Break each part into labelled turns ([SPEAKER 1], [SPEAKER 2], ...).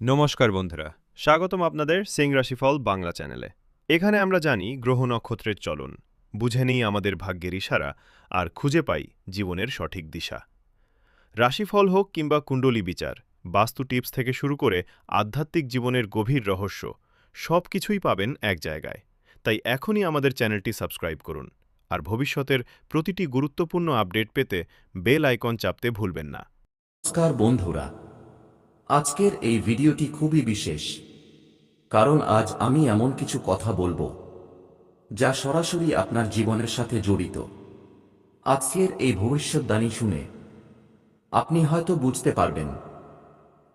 [SPEAKER 1] নমস্কার বন্ধুরা, স্বাগতম আপনাদের সিং রাশিফল বাংলা চ্যানেলে। এখানে আমরা জানি গ্রহ নক্ষত্রের চলন, বুঝে নিই আমাদের ভাগ্যের ইশারা আর খুঁজে পাই জীবনের সঠিক দিশা। রাশিফল হোক কিংবা কুণ্ডলী বিচার, বাস্তু টিপস থেকে শুরু করে আধ্যাত্মিক জীবনের গভীর রহস্য, সব কিছুই পাবেন এক জায়গায়। তাই এখনই আমাদের চ্যানেলটি সাবস্ক্রাইব করুন আর ভবিষ্যতের প্রতিটি গুরুত্বপূর্ণ আপডেট পেতে বেল আইকন চাপতে ভুলবেন না।
[SPEAKER 2] নমস্কার বন্ধুরা, আজকের এই ভিডিওটি খুবই বিশেষ, কারণ আজ আমি এমন কিছু কথা বলবো যা সরাসরি আপনার জীবনের সাথে জড়িত। আজকের এই ভবিষ্যৎবাণী শুনে আপনি হয়তো বুঝতে পারবেন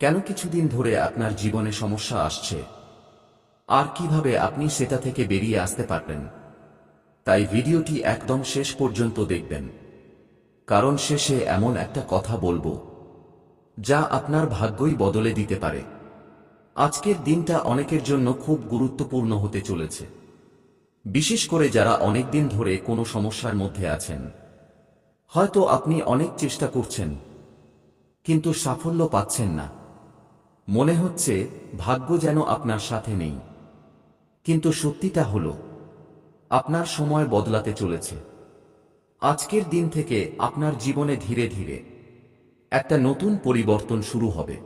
[SPEAKER 2] কেন কিছুদিন ধরে আপনার জীবনে সমস্যা আসছে আর কিভাবে আপনি সেটা থেকে বেরিয়ে আসতে পারবেন। তাই ভিডিওটি একদম শেষ পর্যন্ত দেখবেন, কারণ শেষে এমন একটা কথা বলবো যা আপনার ভাগ্যই বদলে দিতে পারে। আজকের দিনটা অনেকের জন্য খুব গুরুত্বপূর্ণ হতে চলেছে, বিশেষ করে যারা অনেকদিন ধরে কোনো সমস্যার মধ্যে আছেন। হয়তো আপনি অনেক চেষ্টা করছেন কিন্তু সাফল্য পাচ্ছেন না, মনে হচ্ছে ভাগ্য যেন আপনার সাথে নেই। কিন্তু সত্যিটা হলো, আপনার সময় বদলাতে চলেছে। আজকের দিন থেকে আপনার জীবনে ধীরে ধীরে একটা নতুন পরিবর্তন শুরু হবে।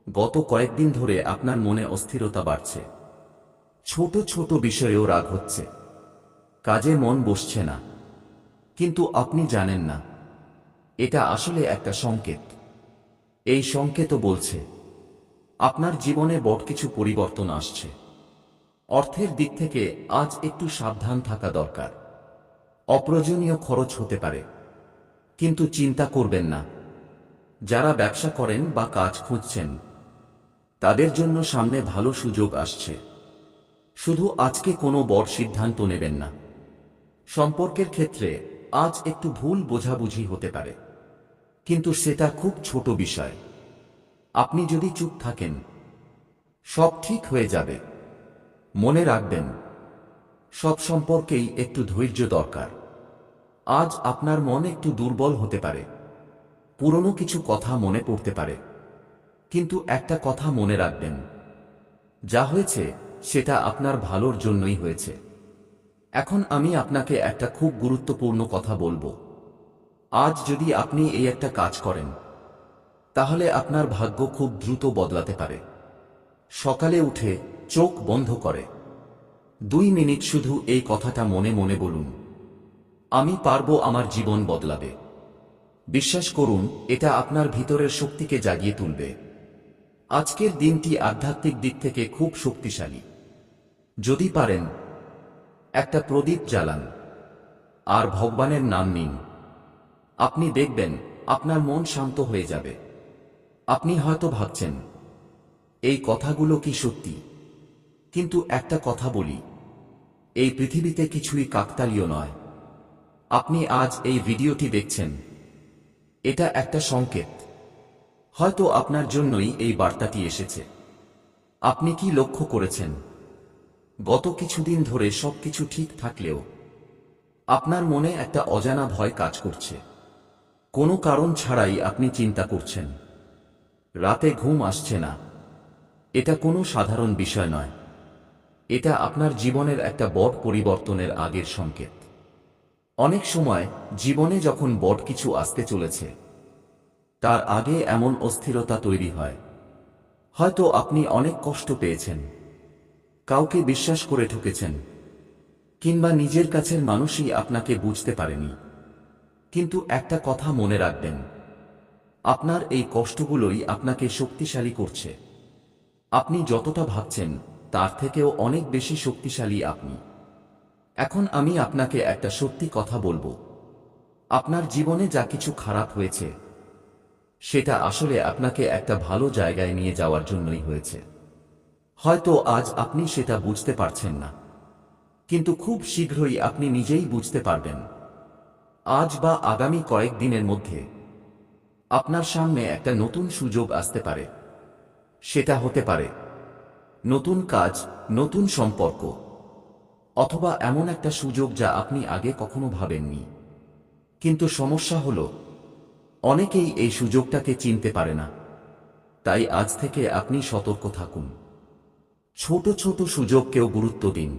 [SPEAKER 2] গত কয়েকদিন ধরে আপনার মনে অস্থিরতা বাড়ছে, ছোট ছোট বিষয়েও রাগ হচ্ছে, কাজে মন বসছে না, কিন্তু আপনি জানেন না এটা আসলে একটা সংকেত। এই সংকেতও বলছে আপনার জীবনে বড় কিছু পরিবর্তন আসছে। অর্থের দিক থেকে আজ একটু সাবধান থাকা দরকার। অপ্রয়োজনীয় খরচ হতে পারে, কিন্তু চিন্তা করবেন না। যারা ব্যবসা করেন বা কাজ খুঁজছেন তাদের জন্য সামনে ভালো সুযোগ আসছে। শুধু আজকে কোনো বড় সিদ্ধান্ত নেবেন না। সম্পর্কের ক্ষেত্রে আজ একটু ভুল বোঝাবুঝি হতে পারে, কিন্তু সেটা খুব ছোট বিষয়। আপনি যদি চুপ থাকেন সব ঠিক হয়ে যাবে। মনে রাখবেন, সব সম্পর্কেই একটু ধৈর্য দরকার। আজ আপনার মন একটু দুর্বল হতে পারে, পুরনো কিছু কথা মনে পড়তে পারে, কিন্তু একটা কথা মনে রাখবেন, যা হয়েছে সেটা আপনার ভালোর জন্যই হয়েছে। এখন আমি আপনাকে একটা খুব গুরুত্বপূর্ণ কথা বলবো। আজ যদি আপনি এই একটা কাজ করেন তাহলে আপনার ভাগ্য খুব দ্রুত বদলাতে পারে। সকালে উঠে চোখ বন্ধ করে 2 মিনিট শুধু এই কথাটা মনে মনে বলুন, আমি পারবো, আমার জীবন বদলাবে। বিশ্বাস করুন, এটা আপনার ভিতরের শক্তিকে জাগিয়ে তুলবে। আজকের দিনটি আধ্যাত্মিক দিক থেকে খুব শক্তিশালী। যদি পারেন একটা প্রদীপ জ্বালান আর ভগবানের নাম নিন। আপনি দেখবেন আপনার মন শান্ত হয়ে যাবে। আপনি হয়তো ভাবছেন এই কথাগুলো কি সত্যি, কিন্তু একটা কথা বলি, এই পৃথিবীতে কিছুই কাকতালীয় নয়। আপনি আজ এই ভিডিওটি দেখছেন, এটা একটা সংকেত। হয়তো আপনার জন্যই এই বার্তাটি এসেছে। আপনি কি লক্ষ্য করেছেন, গত কিছুদিন ধরে সবকিছু ঠিক থাকলেও আপনার মনে একটা অজানা ভয় কাজ করছে। কোনো কারণ ছাড়াই আপনি চিন্তা করছেন, রাতে ঘুম আসছে না। এটা কোনো সাধারণ বিষয় নয়, এটা আপনার জীবনের একটা বড় পরিবর্তনের আগের সংকেত। অনেক সময় জীবনে যখন বড় কিছু আসতে চলেছে তার আগে এমন অস্থিরতা তৈরি হয়। হয়তো আপনি অনেক কষ্ট পেয়েছেন, কাউকে বিশ্বাস করে ঠকেছেন, কিংবা নিজের কাছের মানুষই আপনাকে বুঝতে পারেনি। কিন্তু একটা কথা মনে রাখবেন, আপনার এই কষ্টগুলোই আপনাকে শক্তিশালী করছে। আপনি যতটা ভাবছেন তার থেকেও অনেক বেশি শক্তিশালী আপনি। এখন আমি আপনাকে একটা সত্যি কথা বলবো, আপনার জীবনে যা কিছু খারাপ হয়েছে সেটা আসলে আপনাকে একটা ভালো জায়গায় নিয়ে যাওয়ার জন্যই হয়েছে। হয়তো আজ আপনি সেটা বুঝতে পারছেন না, কিন্তু খুব শীঘ্রই আপনি নিজেই বুঝতে পারবেন। আজ বা আগামী কয়েকদিনের মধ্যে আপনার সামনে একটা নতুন সুযোগ আসতে পারে। সেটা হতে পারে নতুন কাজ, নতুন সম্পর্ক, অথবা এমন একটা সুযোগ যা আপনি আগে কখনো ভাবেননি। কিন্তু সমস্যা হলো, অনেকেই এই সুযোগটাকে চিনতে পারে না। তাই আজ থেকে আপনি সতর্ক থাকুন। ছোট ছোট সুযোগকেও গুরুত্ব দিন।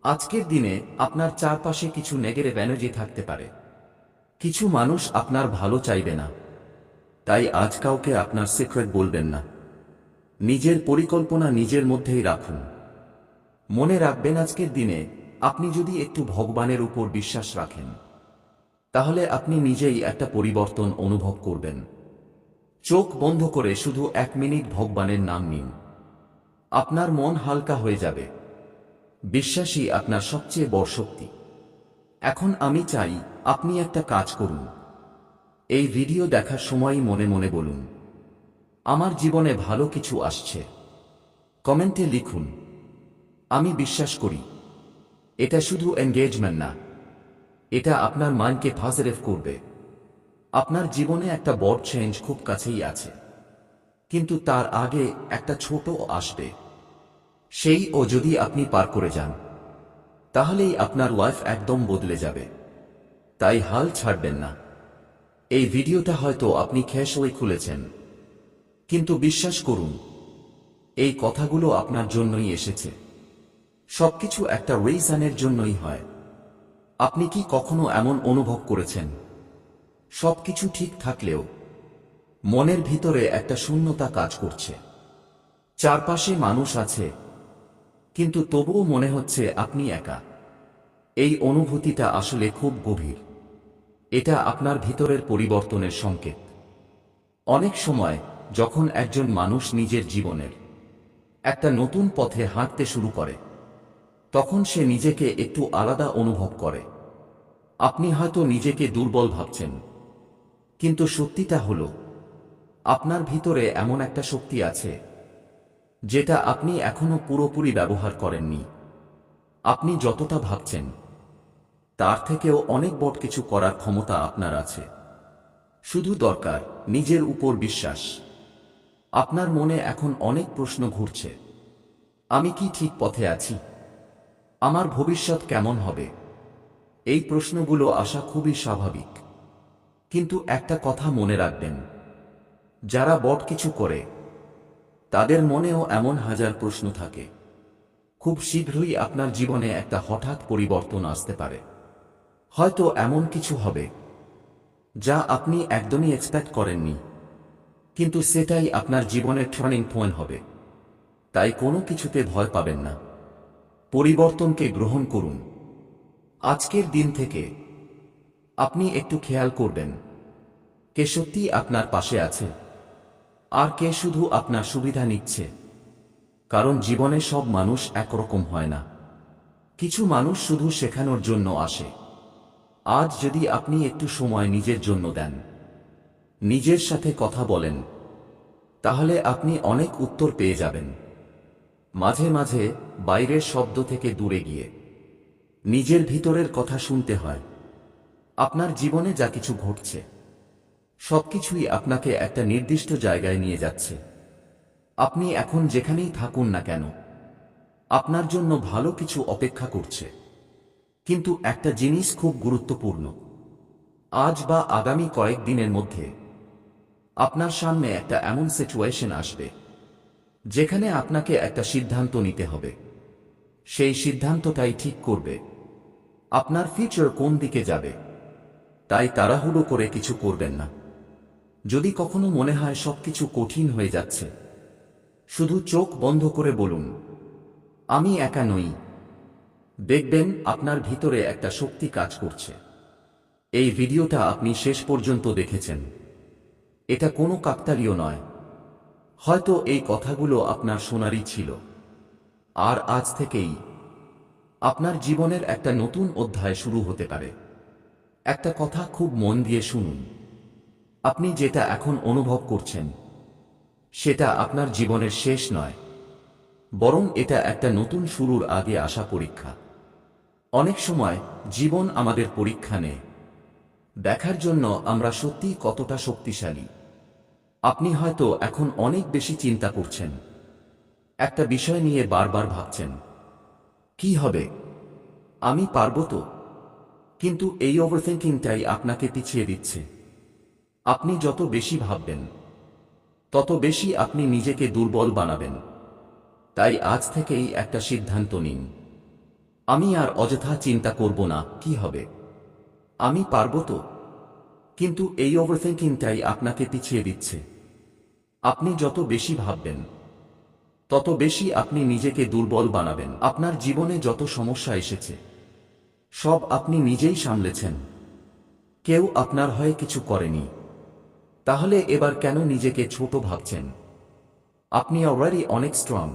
[SPEAKER 2] আজকের দিনে আপনার চারপাশে কিছু নেগেটিভ এনার্জি থাকতে পারে। কিছু মানুষ আপনার ভালো চাইবে না, তাই আজ কাউকে আপনার সিক্রেট বলবেন না। নিজের পরিকল্পনা নিজের মধ্যেই রাখুন। মনে রাখবেন, আজকের দিনে আপনি যদি একটু ভগবানের উপর বিশ্বাস রাখেন, তাহলে আপনি নিজেই একটা পরিবর্তন অনুভব করবেন। চোখ বন্ধ করে শুধু 1 মিনিট ভগবানের নাম নিন। আপনার মন হালকা হয়ে যাবে। বিশ্বাসই আপনার সবচেয়ে বড় শক্তি। এখন আমি চাই আপনি একটা কাজ করুন। এই ভিডিও দেখার সময়ই মনে মনে বলুন, আমার জীবনে ভালো কিছু আসছে। কমেন্টে লিখুন, আমি বিশ্বাস করি। এটা শুধু এনগেজমেন্ট না, এটা আপনার মাইন্ডকে পজিটিভ করবে। আপনার জীবনে একটা বড় চেঞ্জ খুব কাছেই আছে, কিন্তু তার আগে একটা ছোট আসবে। সেই ও যদি আপনি পার করে যান, তাহলেই আপনার লাইফ একদম বদলে যাবে। তাই হাল ছাড়বেন না। এই ভিডিওটা হয়তো আপনি খেয়াসই খুলেছেন, কিন্তু বিশ্বাস করুন, এই কথাগুলো আপনার জন্যই এসেছে। সবকিছু একটা রিজনের জন্যই হয়। আপনি কি কখনো এমন অনুভব করেছেন, সবকিছু ঠিক থাকলেও মনের ভিতরে একটা শূন্যতা কাজ করছে? চারপাশে মানুষ আছে, কিন্তু তবুও মনে হচ্ছে আপনি একা। এই অনুভূতিটা আসলে খুব গভীর। এটা আপনার ভিতরের পরিবর্তনের সংকেত। অনেক সময় যখন একজন মানুষ নিজের জীবনের একটা নতুন পথে হাঁটতে শুরু করে, তখন সে নিজেকে একটু আলাদা অনুভব করে। আপনি হয়তো নিজেকে দুর্বল ভাবছেন, কিন্তু সত্যিটা হলো, আপনার ভিতরে এমন একটা শক্তি আছে যেটা আপনি এখনো পুরোপুরি ব্যবহার করেননি। আপনি যতটা ভাবছেন তার থেকেও অনেক বড় কিছু করার ক্ষমতা আপনার আছে। শুধু দরকার নিজের উপর বিশ্বাস। আপনার মনে এখন অনেক প্রশ্ন ঘুরছে। আমি কি ঠিক পথে আছি? আমার ভবিষ্যৎ কেমন হবে? এই প্রশ্নগুলো আসা খুবই স্বাভাবিক। কিন্তু একটা কথা মনে রাখবেন, যারা বড় কিছু করে তাদের মনেও এমন হাজার প্রশ্ন থাকে। খুব শীঘ্রই আপনার জীবনে একটা হঠাৎ পরিবর্তন আসতে পারে। হয়তো এমন কিছু হবে যা আপনি একদমই এক্সপেক্ট করেননি, কিন্তু সেটাই আপনার জীবনের টার্নিং পয়েন্ট হবে। তাই কোনো কিছুতে ভয় পাবেন না। পরিবর্তনকে গ্রহণ করুন। আজকের দিন থেকে আপনি একটু খেয়াল করবেন, কে সত্যি আপনার পাশে আছে আর কে শুধু আপনার সুবিধা নিচ্ছে। কারণ জীবনে সব মানুষ একরকম হয় না। কিছু মানুষ শুধু শেখানোর জন্য আসে। আজ যদি আপনি একটু সময় নিজের জন্য দেন, নিজের সাথে কথা বলেন, তাহলে আপনি অনেক উত্তর পেয়ে যাবেন। মাঝে মাঝে বাইরের শব্দ থেকে দূরে গিয়ে নিজের ভিতরের কথা শুনতে হয়। আপনার জীবনে যা কিছু ঘটছে, সবকিছুই আপনাকে একটা নির্দিষ্ট জায়গায় নিয়ে যাচ্ছে। আপনি এখন যেখানেই থাকুন না কেন, আপনার জন্য ভালো কিছু অপেক্ষা করছে। কিন্তু একটা জিনিস খুব গুরুত্বপূর্ণ, আজ বা আগামী কয়েকদিনের মধ্যে আপনার সামনে একটা এমন সিচুয়েশন আসবে যেখানে আপনাকে একটা সিদ্ধান্ত নিতে হবে। সেই সিদ্ধান্তটাই ঠিক করবে আপনার ফিউচার কোন দিকে যাবে। তাই তাড়াহুড়ো করে কিছু করবেন না। যদি কখনো মনে হয় সবকিছু কঠিন হয়ে যাচ্ছে, শুধু চোখ বন্ধ করে বলুন, আমি একা নই। দেখবেন আপনার ভিতরে একটা শক্তি কাজ করছে। এই ভিডিওটা আপনি শেষ পর্যন্ত দেখেছেন, এটা কোনো কাকতালীয় নয়। হয়তো এই কথাগুলো আপনার শোনারই ছিল। আর আজ থেকেই আপনার জীবনের একটা নতুন অধ্যায় শুরু হতে পারে। একটা কথা খুব মন দিয়ে শুনুন, আপনি যেটা এখন অনুভব করছেন সেটা আপনার জীবনের শেষ নয়, বরং এটা একটা নতুন শুরুর আগে আসা পরীক্ষা। অনেক সময় জীবন আমাদের পরীক্ষা নেয়, দেখার জন্য আমরা সত্যিই কতটা শক্তিশালী। আপনি হয়তো এখন অনেক বেশি চিন্তা করছেন, একটা বিষয় নিয়ে বারবার ভাবছেন, কি হবে, আমি পারবো তো? কিন্তু এই ওভারথিংকিংটাই আপনাকে পিছিয়ে দিচ্ছে। আপনি যত বেশি ভাববেন, তত বেশি আপনি নিজেকে দুর্বল বানাবেন। তাই আজ থেকেই একটা সিদ্ধান্ত নিন। আমি আর অযথা চিন্তা করব না কি হবে, আমি পারব তো। কিন্তু এই ওভারথিংকিংটাই আপনাকে পিছিয়ে দিচ্ছে। আপনি যত বেশি ভাববেন তত বেশি আপনি নিজেকে দুর্বল বানাবেন। আপনার জীবনে যত সমস্যা এসেছে সব আপনি নিজেই সামলেছেন, কেউ আপনার হয়ে কিছু করেনি। তাহলে এবার কেন নিজেকে ছোট ভাবছেন? আপনি অলরেডি অনেক স্ট্রং,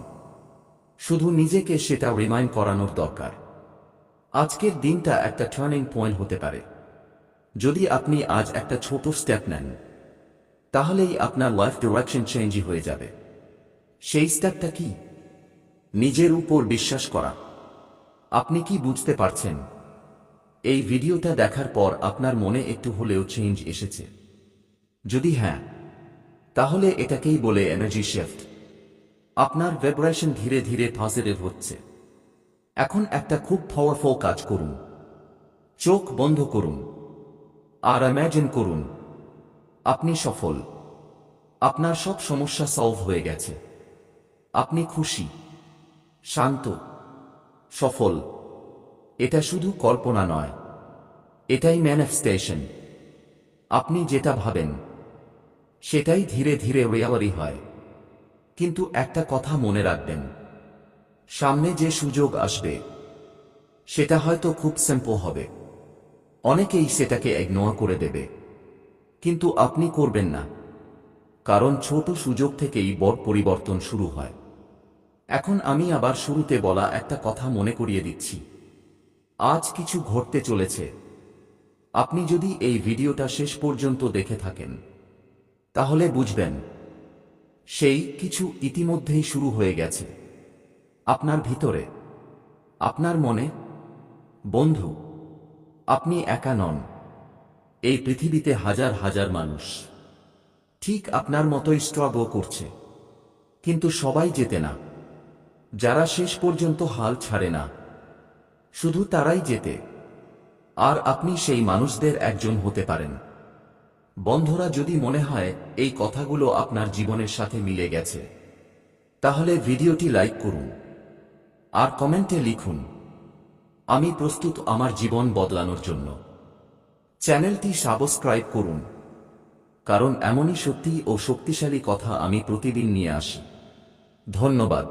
[SPEAKER 2] শুধু নিজেকে সেটা রিমাইন্ড করানোর দরকার। আজকের দিনটা একটা টার্নিং পয়েন্ট হতে পারে। যদি আপনি আজ একটা ছোট স্টেপ নেন তাহলেই আপনার লাইফ ডিরেকশন চেঞ্জই হয়ে যাবে। সেই স্টেপটা কি? নিজের উপর বিশ্বাস করা। আপনি কি বুঝতে পারছেন? এই ভিডিওটা দেখার পর আপনার মনে একটু হলেও চেঞ্জ এসেছে? যদি হ্যাঁ, তাহলে এটাকেই বলে এনার্জি শিফট। আপনার ভাইব্রেশন ধীরে ধীরে পজিটিভ হচ্ছে। এখন একটা খুব পাওয়ারফুল কাজ করুন। চোখ বন্ধ করুন আর ইমাজিন করুন আপনি সফল। আপনার সব সমস্যা সলভ হয়ে গেছে। আপনি খুশি, শান্ত, সফল। এটা শুধু কল্পনা নয়, এটাই ম্যানিফেস্টেশন। আপনি যেটা ভাবেন সেটাই ধীরে ধীরে রিয়ালিটি হয়। কিন্তু একটা কথা মনে রাখবেন, সামনে যে সুযোগ আসবে সেটা হয়তো খুব সিম্পল হবে। অনেকেই সেটাকে ইগনোর করে দেবে, কিন্তু আপনি করবেন না। কারণ ছোট সুযোগ থেকেই বড় পরিবর্তন শুরু হয়। এখন আমি আবার শুরুতে বলা একটা কথা মনে করিয়ে দিচ্ছি। আজ কিছু ঘটতে চলেছে। আপনি যদি এই ভিডিওটা শেষ পর্যন্ত দেখে থাকেন তাহলে বুঝবেন সেই কিছু ইতিমধ্যেই শুরু হয়ে গেছে। আপনার ভিতরে, আপনার মনে। বন্ধু, আপনি একা নন। এই পৃথিবীতে হাজার হাজার মানুষ ঠিক আপনার মতোই স্ট্রাগল করছে, কিন্তু সবাই জেতে না। যারা শেষ পর্যন্ত হাল ছাড়ে না, শুধু তারাই জেতে। আর আপনি সেই মানুষদের একজন হতে পারেন। বন্ধুরা, যদি মনে হয় এই কথাগুলো আপনার জীবনের সাথে মিলে গেছে তাহলে ভিডিওটি লাইক করুন আর কমেন্টে লিখুন, আমি প্রস্তুত আমার জীবন বদলানোর জন্য। চ্যানেলটি সাবস্ক্রাইব করুন, কারণ এমনই সত্যি ও শক্তিশালী কথা আমি প্রতিদিন নিয়ে আসি। ধন্যবাদ।